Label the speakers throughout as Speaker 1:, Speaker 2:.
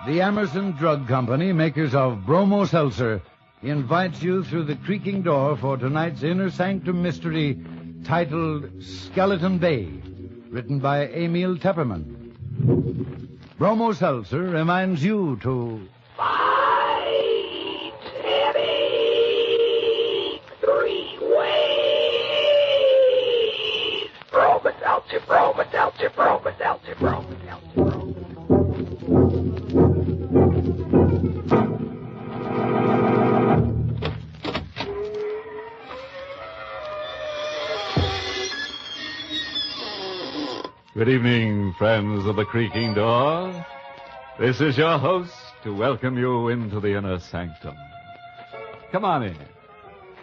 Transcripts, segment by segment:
Speaker 1: The Amerson Drug Company, makers of Bromo Seltzer, invites you through the creaking door for tonight's Inner Sanctum Mystery, titled Skeleton Bay, written by Emil Tepperman. Bromo Seltzer reminds you to...
Speaker 2: Fight heavy 3 ways. Bromo Seltzer, Bromo Seltzer, Bromo Seltzer, Bromo Seltzer, Bromo.
Speaker 3: Good evening, friends of the creaking door. This is your host to welcome you into the Inner Sanctum. Come on in.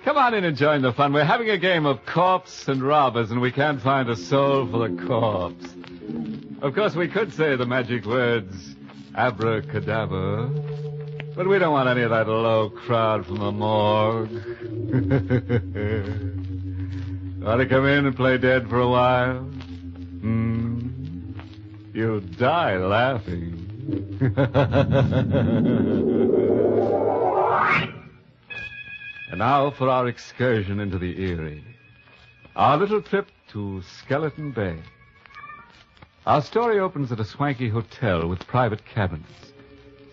Speaker 3: Come on in and join the fun. We're having a game of corpse and robbers, and we can't find a soul for the corpse. Of course, we could say the magic words, abracadabra, but we don't want any of that low crowd from the morgue. Want to come in and play dead for a while? You die laughing. And now for our excursion into the Erie. Our little trip to Skeleton Bay. Our story opens at a swanky hotel with private cabins,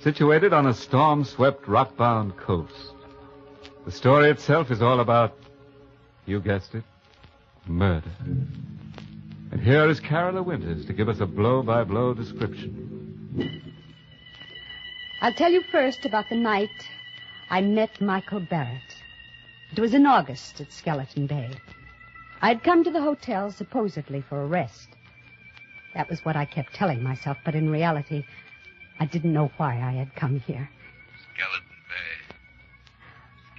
Speaker 3: situated on a storm-swept, rock-bound coast. The story itself is all about, you guessed it, murder. And here is Carola Winters to give us a blow-by-blow description.
Speaker 4: I'll tell you first about the night I met Michael Barrett. It was in August at Skeleton Bay. I'd come to the hotel supposedly for a rest. That was what I kept telling myself, but in reality, I didn't know why I had come here.
Speaker 5: Skeleton Bay.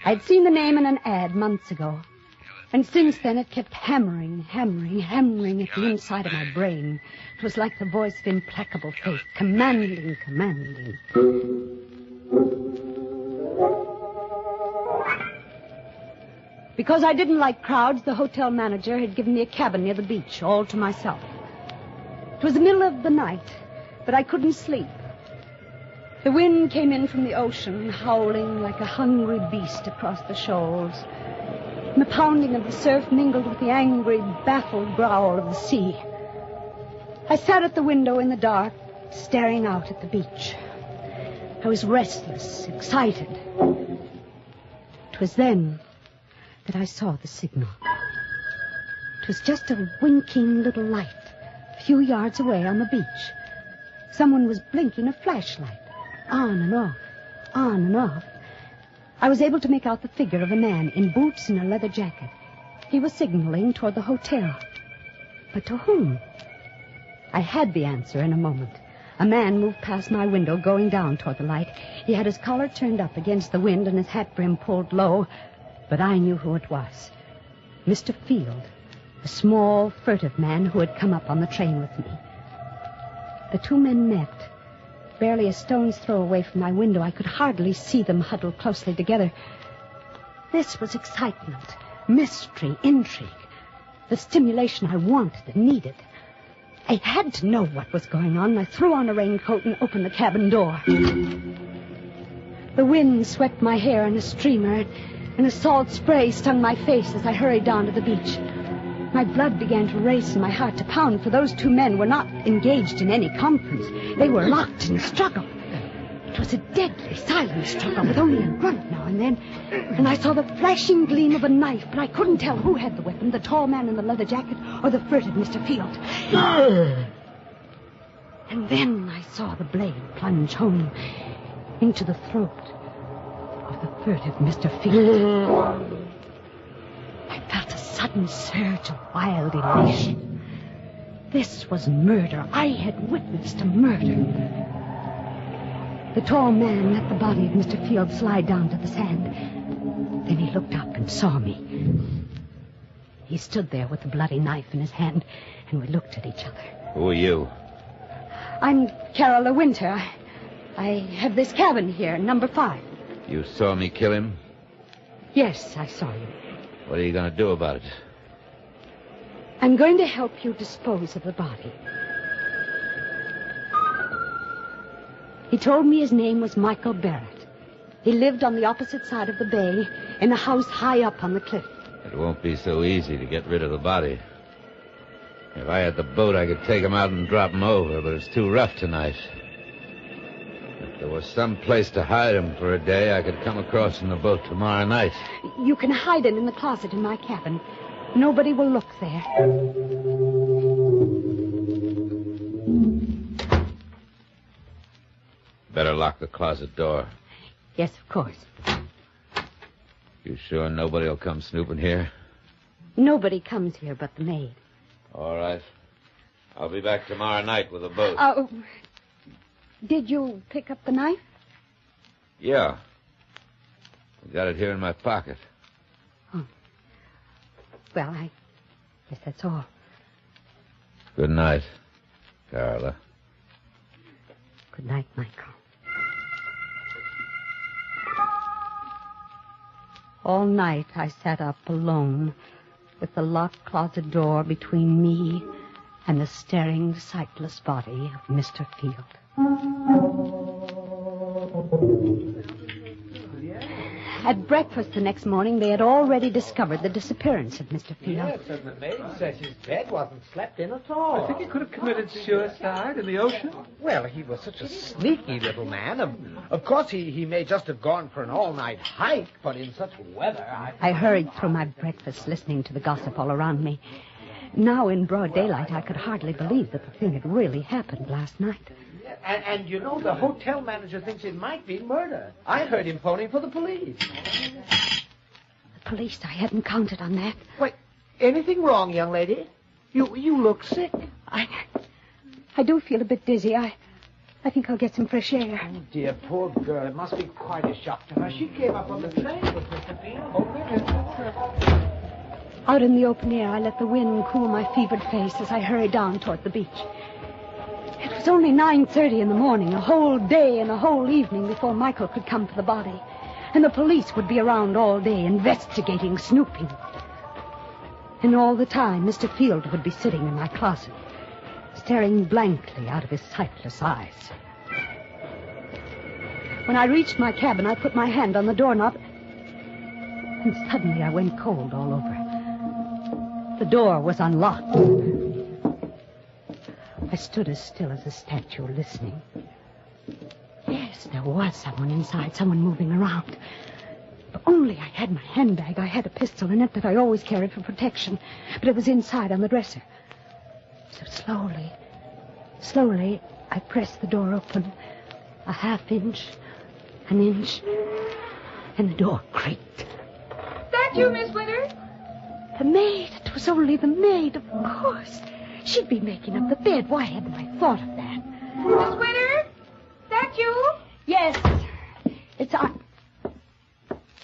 Speaker 4: I'd seen the name in an ad months ago. And since then, it kept hammering at the inside of my brain. It was like the voice of implacable fate, commanding. Because I didn't like crowds, the hotel manager had given me a cabin near the beach, all to myself. It was the middle of the night, but I couldn't sleep. The wind came in from the ocean, howling like a hungry beast across the shoals. And the pounding of the surf mingled with the angry, baffled growl of the sea. I sat at the window in the dark, staring out at the beach. I was restless, excited. It was then that I saw the signal. It was just a winking little light a few yards away on the beach. Someone was blinking a flashlight, on and off, on and off. I was able to make out the figure of a man in boots and a leather jacket. He was signaling toward the hotel. But to whom? I had the answer in a moment. A man moved past my window, going down toward the light. He had his collar turned up against the wind and his hat brim pulled low. But I knew who it was. Mr. Field, a small, furtive man who had come up on the train with me. The two men met. Barely a stone's throw away from my window, I could hardly see them huddled closely together. This was excitement, mystery, intrigue, the stimulation I wanted and needed. I had to know what was going on. I threw on a raincoat and opened the cabin door. The wind swept my hair in a streamer, and a salt spray stung my face as I hurried down to the beach. My blood began to race and my heart to pound, for those two men were not engaged in any conference. They were locked in a struggle. It was a deadly, silent struggle with only a grunt now and then. And I saw the flashing gleam of a knife, but I couldn't tell who had the weapon, the tall man in the leather jacket or the furtive Mr. Field. And then I saw the blade plunge home into the throat of the furtive Mr. Field. I felt a sudden surge of wild elation. This was murder. I had witnessed a murder. The tall man let the body of Mr. Field slide down to the sand. Then he looked up and saw me. He stood there with the bloody knife in his hand, and we looked at each other.
Speaker 5: Who are you?
Speaker 4: I'm Carola Winter. I have this cabin here, number 5.
Speaker 5: You saw me kill him?
Speaker 4: Yes, I saw you.
Speaker 5: What are you going to do about it?
Speaker 4: I'm going to help you dispose of the body. He told me his name was Michael Barrett. He lived on the opposite side of the bay, in a house high up on the cliff.
Speaker 5: It won't be so easy to get rid of the body. If I had the boat, I could take him out and drop him over, but it's too rough tonight. If there was some place to hide him for a day, I could come across in the boat tomorrow night.
Speaker 4: You can hide him in the closet in my cabin. Nobody will look there.
Speaker 5: Better lock the closet door.
Speaker 4: Yes, of course.
Speaker 5: You sure nobody will come snooping here?
Speaker 4: Nobody comes here but the maid.
Speaker 5: All right. I'll be back tomorrow night with a boat.
Speaker 4: Did you pick up the knife?
Speaker 5: Yeah. I got it here in my pocket.
Speaker 4: Oh. Well, I guess that's all.
Speaker 5: Good night, Carla.
Speaker 4: Good night, Michael. All night I sat up alone with the locked closet door between me and the staring, sightless body of Mr. Field. At breakfast the next morning, they had already discovered the disappearance of Mr. Field.
Speaker 6: Yes, and the maid says his bed wasn't slept in at all.
Speaker 3: I think he could have committed suicide in the ocean.
Speaker 6: Well, he was such a sneaky little man. Of course, he may just have gone for an all-night hike, but in such weather,
Speaker 4: I hurried through my breakfast, listening to the gossip all around me. Now, in broad daylight, I could hardly believe that the thing had really happened last night.
Speaker 6: And you know, the hotel manager thinks it might be murder. I heard him phoning for the police.
Speaker 4: The police? I hadn't counted on that.
Speaker 6: Wait, anything wrong, young lady? You look sick.
Speaker 4: I do feel a bit dizzy. I think I'll get some fresh air.
Speaker 6: Oh, dear, poor girl. It must be quite a shock to her. She came up on the train with Mr. Field.
Speaker 4: Out in the open air, I let the wind cool my fevered face as I hurried down toward the beach. It was only 9:30 in the morning, a whole day and a whole evening before Michael could come for the body. And the police would be around all day, investigating, snooping. And all the time, Mr. Field would be sitting in my closet, staring blankly out of his sightless eyes. When I reached my cabin, I put my hand on the doorknob, and suddenly I went cold all over. The door was unlocked. I stood as still as a statue, listening. Yes, there was someone inside, someone moving around. If only I had my handbag. I had a pistol in it that I always carried for protection, but it was inside on the dresser. So slowly, I pressed the door open. A half inch, an inch, and the door creaked.
Speaker 7: That you, Miss Winter?
Speaker 4: The maid. It was only the maid, of course. She'd be making up the bed. Why hadn't I thought of that?
Speaker 7: Miss Winter? That you?
Speaker 4: Yes. It's I.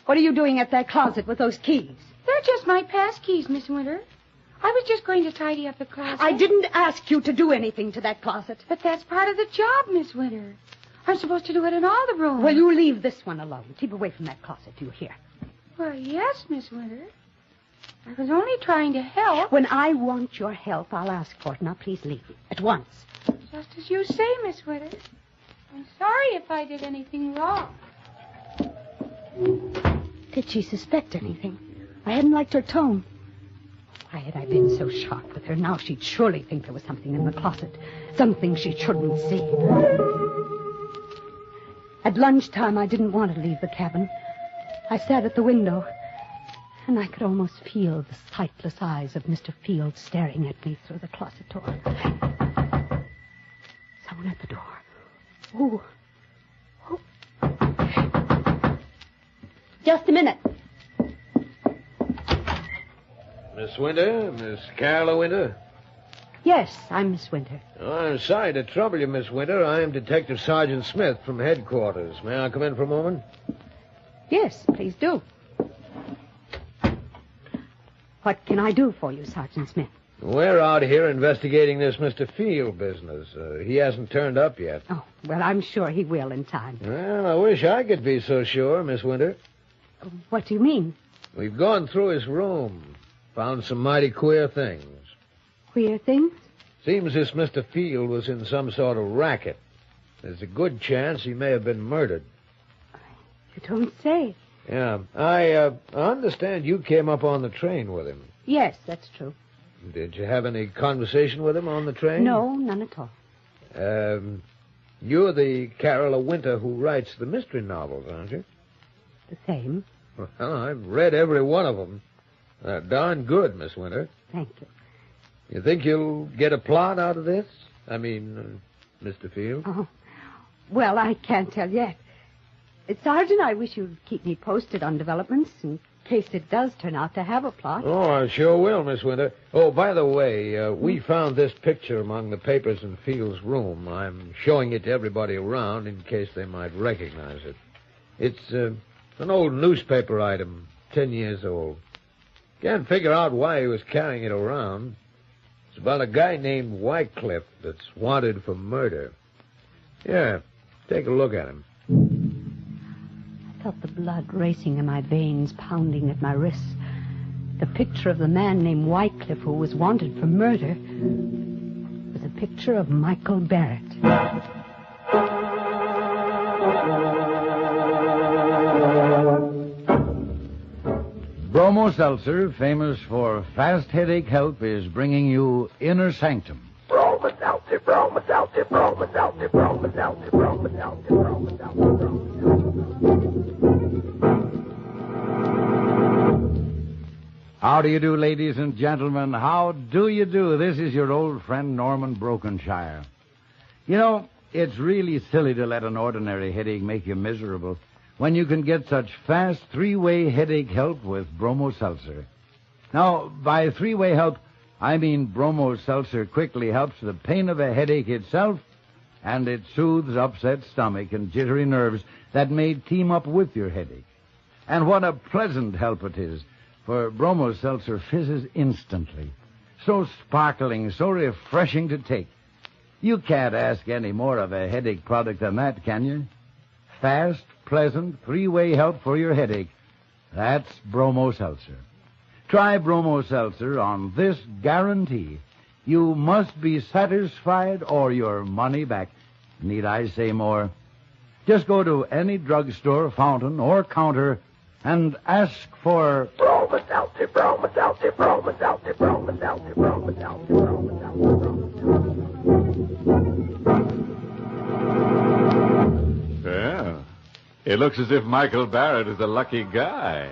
Speaker 4: What are you doing at that closet with those keys?
Speaker 7: They're just my pass keys, Miss Winter. I was just going to tidy up the closet.
Speaker 4: I didn't ask you to do anything to that closet.
Speaker 7: But that's part of the job, Miss Winter. I'm supposed to do it in all the rooms.
Speaker 4: Well, you leave this one alone. Keep away from that closet, do you hear?
Speaker 7: Well, yes, Miss Winter. I was only trying to help.
Speaker 4: When I want your help, I'll ask for it. Now, please leave at once.
Speaker 7: Just as you say, Miss Winter. I'm sorry if I did anything wrong.
Speaker 4: Did she suspect anything? I hadn't liked her tone. Why had I been so sharp with her? Now she'd surely think there was something in the closet. Something she shouldn't see. At lunchtime, I didn't want to leave the cabin. I sat at the window, and I could almost feel the sightless eyes of Mr. Field staring at me through the closet door. Someone at the door. Oh. Just a minute.
Speaker 8: Miss Winter? Miss Carla Winter?
Speaker 4: Yes, I'm Miss Winter.
Speaker 8: Oh, I'm sorry to trouble you, Miss Winter. I am Detective Sergeant Smith from headquarters. May I come in for a moment?
Speaker 4: Yes, please do. What can I do for you, Sergeant Smith?
Speaker 8: We're out here investigating this Mr. Field business. He hasn't turned up yet.
Speaker 4: Oh, well, I'm sure he will in time.
Speaker 8: Well, I wish I could be so sure, Miss Winter.
Speaker 4: What do you mean?
Speaker 8: We've gone through his room, found some mighty queer things.
Speaker 4: Queer things?
Speaker 8: Seems this Mr. Field was in some sort of racket. There's a good chance he may have been murdered.
Speaker 4: You don't say.
Speaker 8: Yeah. I understand you came up on the train with him.
Speaker 4: Yes, that's true.
Speaker 8: Did you have any conversation with him on the train?
Speaker 4: No, none at all.
Speaker 8: You're the Carola Winter who writes the mystery novels, aren't you?
Speaker 4: The same.
Speaker 8: Well, I've read every one of them. They're darn good, Miss Winter.
Speaker 4: Thank you.
Speaker 8: You think you'll get a plot out of this? I mean, Mr. Field?
Speaker 4: Oh, well, I can't tell yet. Sergeant, I wish you'd keep me posted on developments in case it does turn out to have a plot.
Speaker 8: Oh, I sure will, Miss Winter. Oh, by the way, we found this picture among the papers in Field's room. I'm showing it to everybody around in case they might recognize it. It's an old newspaper item, 10 years old. Can't figure out why he was carrying it around. It's about a guy named Wycliffe that's wanted for murder. Yeah, take a look at him.
Speaker 4: I felt the blood racing in my veins, pounding at my wrists. The picture of the man named Wycliffe who was wanted for murder was a picture of Michael Barrett.
Speaker 1: Bromo Seltzer, famous for fast headache help, is bringing you Inner Sanctum.
Speaker 2: Broma Seltzer, Broma Seltzer, Broma Seltzer, Broma Seltzer, Broma Seltzer, Broma Seltzer, Broma Seltzer.
Speaker 1: How do you do, ladies and gentlemen? How do you do? This is your old friend Norman Brokenshire. You know, it's really silly to let an ordinary headache make you miserable when you can get such fast three-way headache help with Bromo Seltzer. Now, by three-way help, I mean Bromo Seltzer quickly helps the pain of a headache itself, and it soothes upset stomach and jittery nerves that may team up with your headache. And what a pleasant help it is, for Bromo Seltzer fizzes instantly. So sparkling, so refreshing to take. You can't ask any more of a headache product than that, can you? Fast, pleasant, three-way help for your headache. That's Bromo Seltzer. Try Bromo Seltzer on this guarantee. You must be satisfied or your money back. Need I say more? Just go to any drugstore, fountain, or counter and ask for
Speaker 2: Broma Seltzer, Broma Seltzer, Broma Seltzer, Broma Seltzer, Broma Seltzer, Broma Seltzer, Broma Seltzer.
Speaker 3: Yeah. It looks as if Michael Barrett is a lucky guy,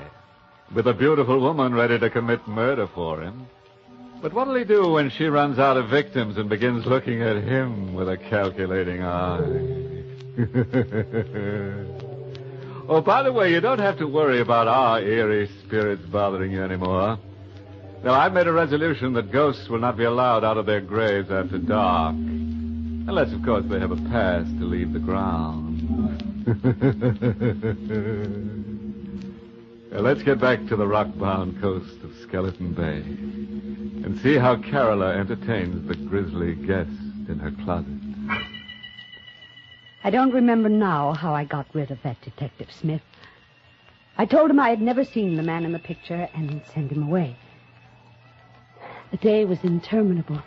Speaker 3: with a beautiful woman ready to commit murder for him. But what'll he do when she runs out of victims and begins looking at him with a calculating eye? Oh, by the way, you don't have to worry about our eerie spirits bothering you anymore. Now, I've made a resolution that ghosts will not be allowed out of their graves after dark. Unless, of course, they have a pass to leave the ground. Now, let's get back to the rock-bound coast of Skeleton Bay and see how Carola entertains the grisly guest in her closet.
Speaker 4: I don't remember now how I got rid of that Detective Smith. I told him I had never seen the man in the picture and sent him away. The day was interminable.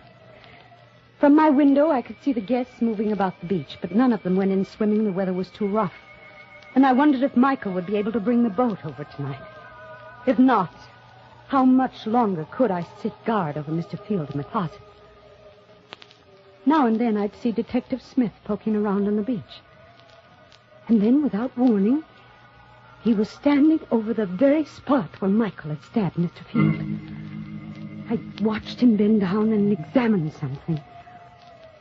Speaker 4: From my window, I could see the guests moving about the beach, but none of them went in swimming. The weather was too rough. And I wondered if Michael would be able to bring the boat over tonight. If not, how much longer could I sit guard over Mr. Field in the closet? Now and then I'd see Detective Smith poking around on the beach. And then, without warning, he was standing over the very spot where Michael had stabbed Mr. Field. I watched him bend down and examine something.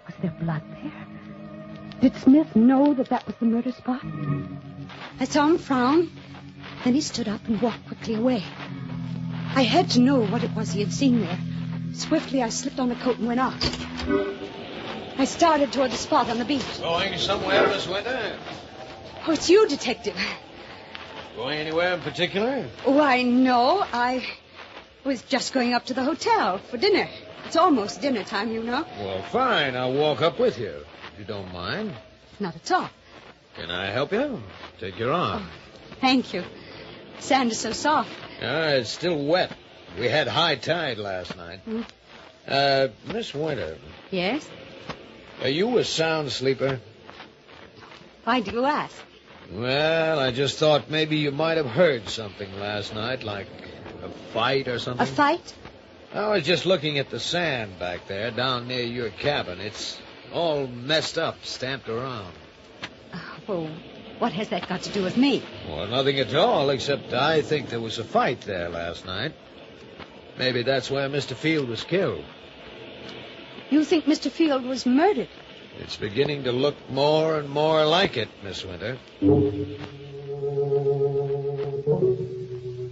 Speaker 4: Was there blood there? Did Smith know that that was the murder spot? I saw him frown. Then he stood up and walked quickly away. I had to know what it was he had seen there. Swiftly, I slipped on a coat and went out. I started toward the spot on the beach.
Speaker 8: Going somewhere, Miss Winter?
Speaker 4: Oh, it's you, Detective.
Speaker 8: Going anywhere in particular?
Speaker 4: Why, no. I was just going up to the hotel for dinner. It's almost dinner time, you know.
Speaker 8: Well, fine. I'll walk up with you, if you don't mind.
Speaker 4: Not at all.
Speaker 8: Can I help you? Take your arm.
Speaker 4: Oh, thank you. Sand is so soft.
Speaker 8: It's still wet. We had high tide last night. Miss Winter.
Speaker 4: Yes?
Speaker 8: Are you a sound sleeper?
Speaker 4: Why do you ask?
Speaker 8: Well, I just thought maybe you might have heard something last night, like a fight or something.
Speaker 4: A fight?
Speaker 8: I was just looking at the sand back there down near your cabin. It's all messed up, stamped around.
Speaker 4: Well, what has that got to do with me?
Speaker 8: Well, nothing at all, except I think there was a fight there last night. Maybe that's where Mr. Field was killed.
Speaker 4: You think Mr. Field was murdered?
Speaker 8: It's beginning to look more and more like it, Miss Winter.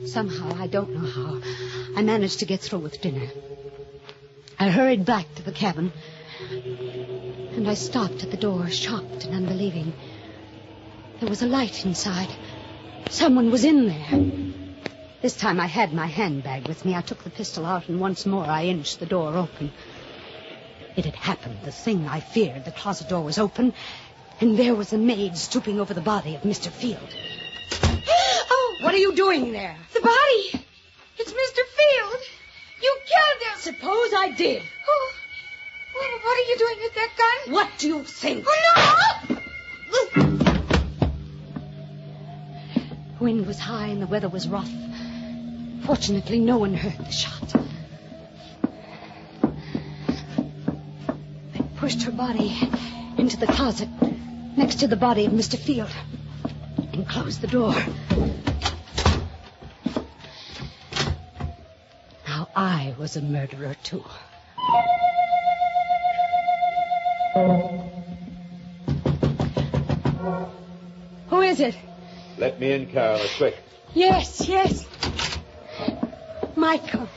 Speaker 4: Somehow, I don't know how, I managed to get through with dinner. I hurried back to the cabin, and I stopped at the door, shocked and unbelieving. There was a light inside. Someone was in there. This time I had my handbag with me. I took the pistol out, and once more I inched the door open. It had happened, the thing I feared. The closet door was open, and there was a maid stooping over the body of Mr. Field. Oh, what are you doing there?
Speaker 7: The body. It's Mr. Field. You killed him.
Speaker 4: Suppose I did.
Speaker 7: Oh, what are you doing with that gun?
Speaker 4: What do you think?
Speaker 7: Oh, no!
Speaker 4: The wind was high and the weather was rough. Fortunately, no one heard the shot. I pushed her body into the closet next to the body of Mr. Field and closed the door. Now I was a murderer, too. Who is it?
Speaker 5: Let me in, Carol, quick.
Speaker 4: Yes. Michael,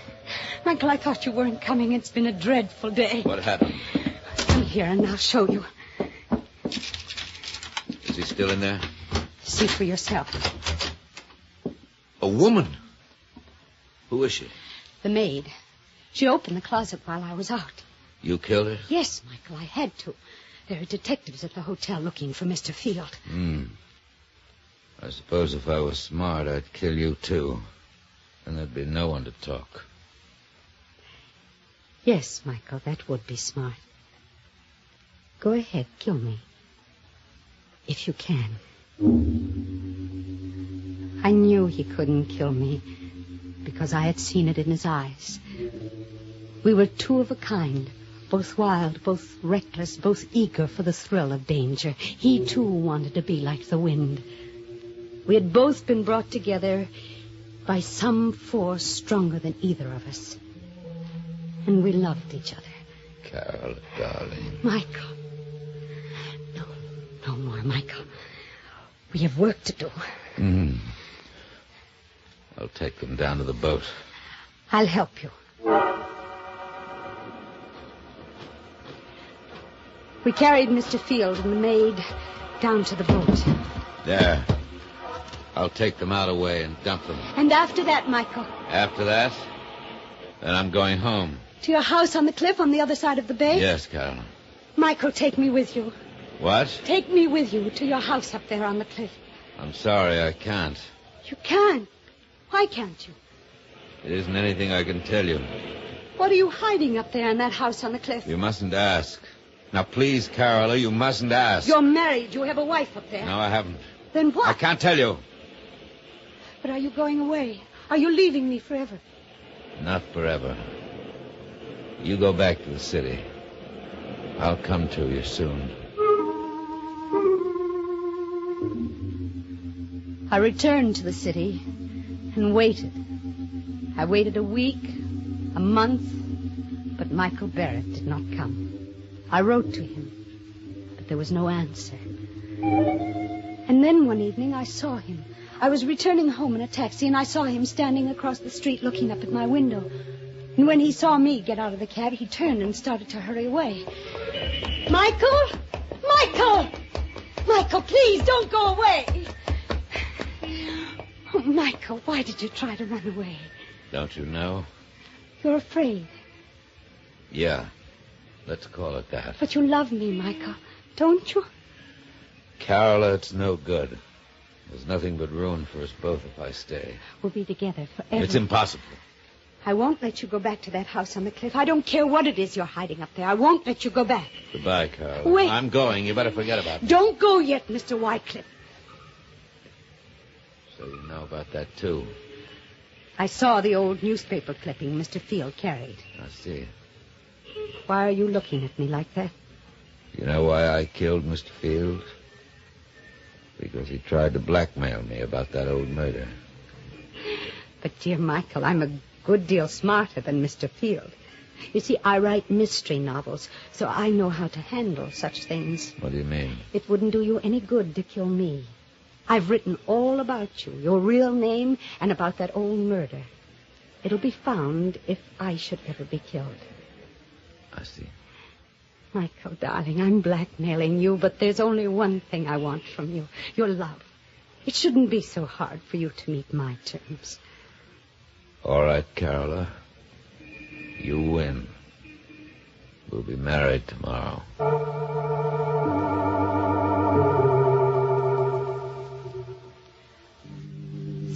Speaker 4: I thought you weren't coming. It's been a dreadful day.
Speaker 5: What happened?
Speaker 4: Come here and I'll show you.
Speaker 5: Is he still in there?
Speaker 4: See for yourself.
Speaker 5: A woman? Who is she?
Speaker 4: The maid. She opened the closet while I was out.
Speaker 5: You killed her?
Speaker 4: Yes, Michael, I had to. There are detectives at the hotel looking for Mr. Field.
Speaker 5: I suppose if I was smart, I'd kill you, too. And there'd be no one to talk.
Speaker 4: Yes, Michael, that would be smart. Go ahead, kill me. If you can. I knew he couldn't kill me because I had seen it in his eyes. We were two of a kind, both wild, both reckless, both eager for the thrill of danger. He, too, wanted to be like the wind. We had both been brought together by some force stronger than either of us. And we loved each other.
Speaker 5: Carol, darling.
Speaker 4: Michael. No more, Michael. We have work to do.
Speaker 5: I'll take them down to the boat.
Speaker 4: I'll help you. We carried Mr. Field and the maid down to the boat.
Speaker 5: There. I'll take them out away and dump them.
Speaker 4: And after that, Michael?
Speaker 5: After that, then I'm going home.
Speaker 4: To your house on the cliff on the other side of the bay?
Speaker 5: Yes, Carol.
Speaker 4: Michael, take me with you.
Speaker 5: What?
Speaker 4: Take me with you to your house up there on the cliff.
Speaker 5: I'm sorry, I can't.
Speaker 4: You can't. Why can't you?
Speaker 5: It isn't anything I can tell you.
Speaker 4: What are you hiding up there in that house on the cliff?
Speaker 5: You mustn't ask. Now, please, Carola, you mustn't ask.
Speaker 4: You're married. You have a wife up there.
Speaker 5: No, I haven't.
Speaker 4: Then what?
Speaker 5: I can't tell you.
Speaker 4: But are you going away? Are you leaving me forever?
Speaker 5: Not forever. You go back to the city. I'll come to you soon.
Speaker 4: I returned to the city and waited. I waited a week, a month, but Michael Barrett did not come. I wrote to him, but there was no answer. And then one evening I saw him. I was returning home in a taxi, and I saw him standing across the street looking up at my window. And when he saw me get out of the cab, he turned and started to hurry away. Michael! Michael! Michael, please, don't go away! Oh, Michael, why did you try to run away?
Speaker 5: Don't you know?
Speaker 4: You're afraid.
Speaker 5: Yeah, let's call it that.
Speaker 4: But you love me, Michael, don't you?
Speaker 5: Carola, it's no good. There's nothing but ruin for us both if I stay.
Speaker 4: We'll be together forever.
Speaker 5: It's impossible.
Speaker 4: I won't let you go back to that house on the cliff. I don't care what it is you're hiding up there. I won't let you go back.
Speaker 5: Goodbye, Carol.
Speaker 4: Wait.
Speaker 5: I'm going. You better forget about it.
Speaker 4: Don't go yet, Mr. Wycliffe.
Speaker 5: So you know about that, too.
Speaker 4: I saw the old newspaper clipping Mr. Field carried.
Speaker 5: I see.
Speaker 4: Why are you looking at me like that?
Speaker 5: You know why I killed Mr. Field? Because he tried to blackmail me about that old murder.
Speaker 4: But, dear Michael, I'm a good deal smarter than Mr. Field. You see, I write mystery novels, so I know how to handle such things.
Speaker 5: What do you mean?
Speaker 4: It wouldn't do you any good to kill me. I've written all about you, your real name, and about that old murder. It'll be found if I should ever be killed.
Speaker 5: I see.
Speaker 4: Michael, darling, I'm blackmailing you, but there's only one thing I want from you, your love. It shouldn't be so hard for you to meet my terms.
Speaker 5: All right, Carola. You win. We'll be married tomorrow.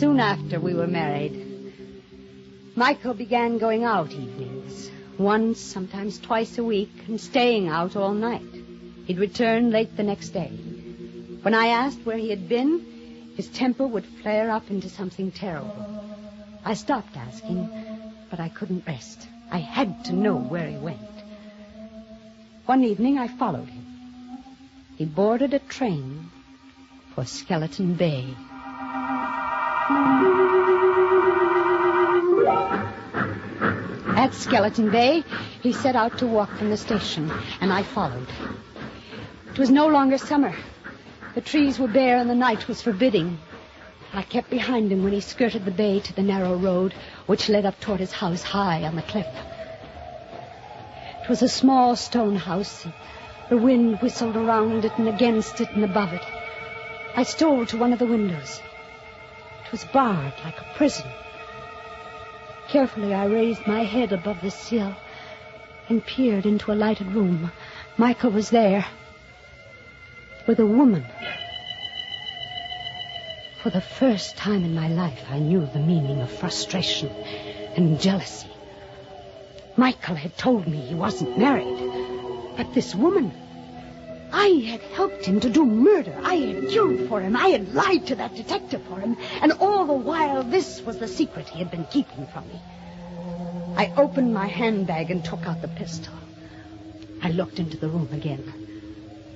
Speaker 4: Soon after we were married, Michael began going out evenings, once, sometimes twice a week, and staying out all night. He'd return late the next day. When I asked where he had been, his temper would flare up into something terrible. I stopped asking, but I couldn't rest. I had to know where he went. One evening, I followed him. He boarded a train for Skeleton Bay. At Skeleton Bay, he set out to walk from the station, and I followed. It was no longer summer. The trees were bare and the night was forbidding. I kept behind him when he skirted the bay to the narrow road which led up toward his house high on the cliff. It was a small stone house. The wind whistled around it and against it and above it. I stole to one of the windows. It was barred like a prison. Carefully, I raised my head above the sill and peered into a lighted room. Michael was there with a woman. For the first time in my life, I knew the meaning of frustration and jealousy. Michael had told me he wasn't married. But this woman, I had helped him to do murder. I had killed for him. I had lied to that detective for him. And all the while, this was the secret he had been keeping from me. I opened my handbag and took out the pistol. I looked into the room again.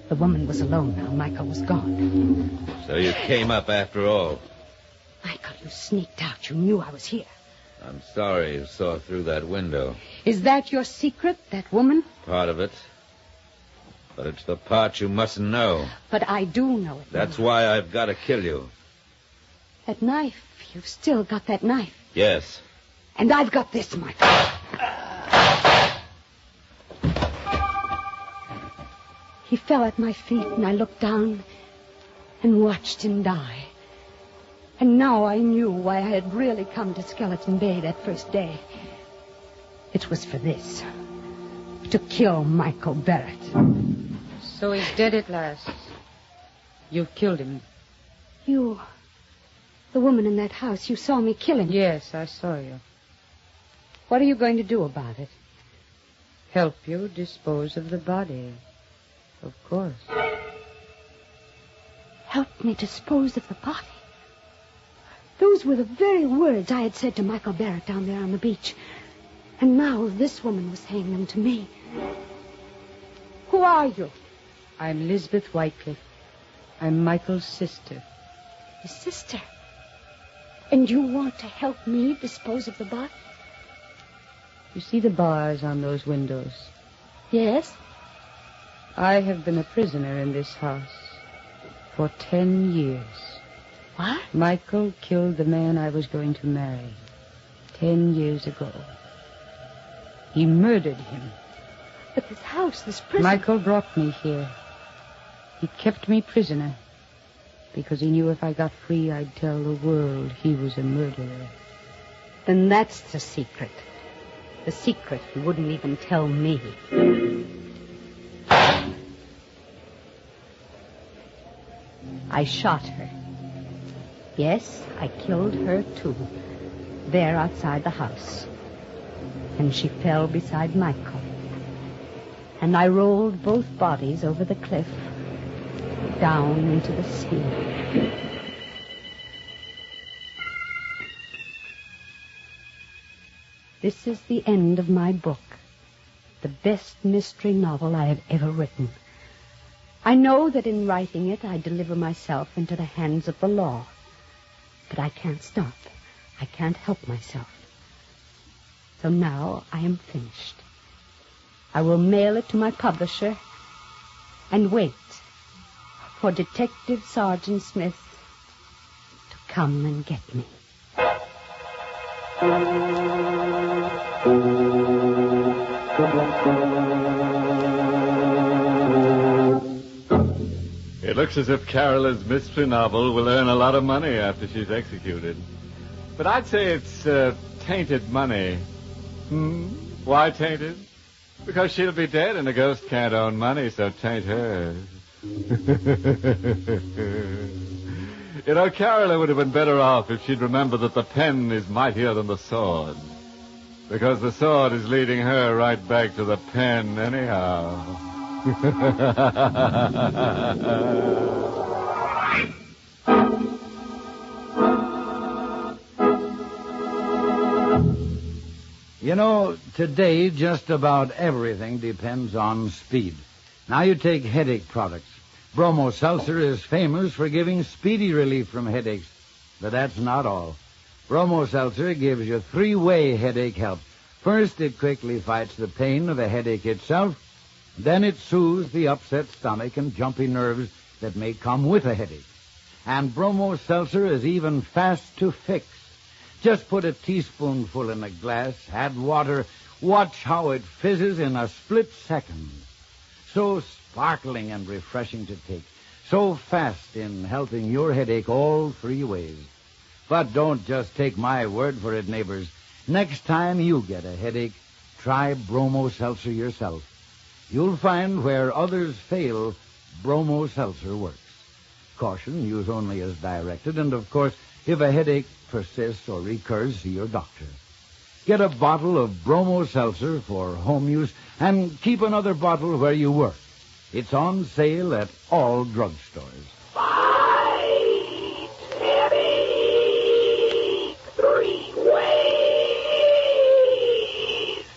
Speaker 4: The woman was alone now. Michael was gone.
Speaker 5: So you came up after all.
Speaker 4: Michael, you sneaked out. You knew I was here.
Speaker 5: I'm sorry you saw through that window.
Speaker 4: Is that your secret, that woman?
Speaker 5: Part of it. But it's the part you mustn't know.
Speaker 4: But I do know it.
Speaker 5: That's why I've got to kill you.
Speaker 4: That knife. You've still got that knife.
Speaker 5: Yes.
Speaker 4: And I've got this, Michael. He fell at my feet, and I looked down and watched him die. And now I knew why I had really come to Skeleton Bay that first day. It was for this. To kill Michael Barrett.
Speaker 9: So he's dead at last. You've killed him.
Speaker 4: You, the woman in that house, you saw me kill him.
Speaker 9: Yes, I saw you.
Speaker 4: What are you going to do about it?
Speaker 9: Help you dispose of the body. Of course.
Speaker 4: Help me dispose of the body? Those were the very words I had said to Michael Barrett down there on the beach. And now this woman was saying them to me. Who are you?
Speaker 9: I'm Lisbeth Wycliffe. I'm Michael's sister.
Speaker 4: His sister? And you want to help me dispose of the body?
Speaker 9: You see the bars on those windows?
Speaker 4: Yes.
Speaker 9: I have been a prisoner in this house for 10 years.
Speaker 4: What?
Speaker 9: Michael killed the man I was going to marry 10 years ago. He murdered him.
Speaker 4: But this house, this prison...
Speaker 9: Michael brought me here. He kept me prisoner because he knew if I got free, I'd tell the world he was a murderer.
Speaker 4: Then that's the secret. The secret he wouldn't even tell me. I shot her. Yes, I killed her, too. There outside the house. and she fell beside Michael. And I rolled both bodies over the cliff, down into the sea. This is the end of my book, the best mystery novel I have ever written. I know that in writing it, I deliver myself into the hands of the law. But I can't stop. I can't help myself. So now I am finished. I will mail it to my publisher and wait for Detective Sergeant Smith to come and get me.
Speaker 3: It looks as if Carola's mystery novel will earn a lot of money after she's executed. But I'd say it's tainted money. Why tainted? Because she'll be dead and a ghost can't own money, so taint hers. You know, Carola would have been better off if she'd remembered that the pen is mightier than the sword. Because the sword is leading her right back to the pen anyhow.
Speaker 1: You know, today just about everything depends on speed. Now you take headache products. Bromo Seltzer is famous for giving speedy relief from headaches. But that's not all. Bromo Seltzer gives you three-way headache help. First, it quickly fights the pain of the headache itself. Then it soothes the upset stomach and jumpy nerves that may come with a headache. And Bromo Seltzer is even fast to fix. Just put a teaspoonful in a glass, add water, watch how it fizzes in a split second. So sparkling and refreshing to take. So fast in helping your headache all three ways. But don't just take my word for it, neighbors. Next time you get a headache, try Bromo Seltzer yourself. You'll find where others fail, Bromo Seltzer works. Caution, use only as directed, and of course, if a headache persists or recurs, see your doctor. Get a bottle of Bromo Seltzer for home use, and keep another bottle where you work. It's on sale at all drugstores.
Speaker 2: Fight headache three ways.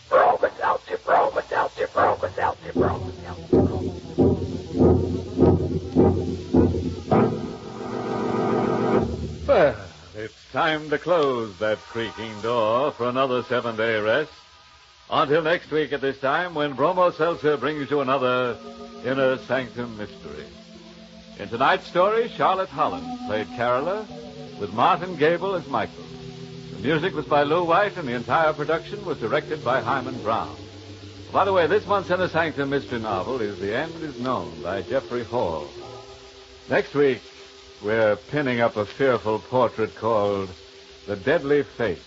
Speaker 2: Bromo Seltzer, Bromo Seltzer, Bromo Seltzer, Bromo Seltzer.
Speaker 3: Well, it's time to close that creaking door for another 7-day rest. Until next week at this time, when Bromo Seltzer brings you another Inner Sanctum Mystery. In tonight's story, Charlotte Holland played Carola, with Martin Gable as Michael. The music was by Lew White, and the entire production was directed by Himan Brown. By the way, this month's Inner Sanctum Mystery novel is The End Is Known by Jeffrey Hall. Next week, we're pinning up a fearful portrait called The Deadly Face.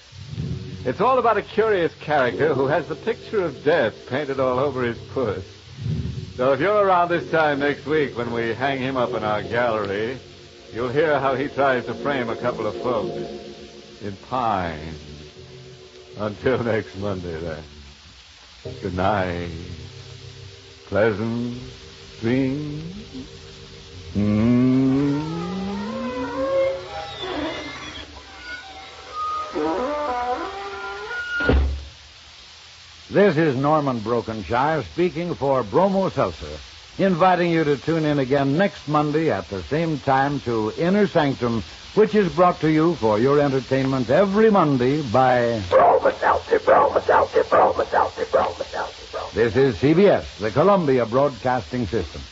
Speaker 3: It's all about a curious character who has the picture of death painted all over his puss. So if you're around this time next week when we hang him up in our gallery, you'll hear how he tries to frame a couple of folks in pine. Until next Monday, then. Good night. Pleasant dreams.
Speaker 1: This is Norman Brokenshire speaking for Bromo Seltzer, inviting you to tune in again next Monday at the same time to Inner Sanctum, which is brought to you for your entertainment every Monday by
Speaker 2: Bromo Seltzer, Bromo Seltzer, Bromo Seltzer, Bromo Seltzer, Bromo.
Speaker 1: This is CBS, the Columbia Broadcasting System.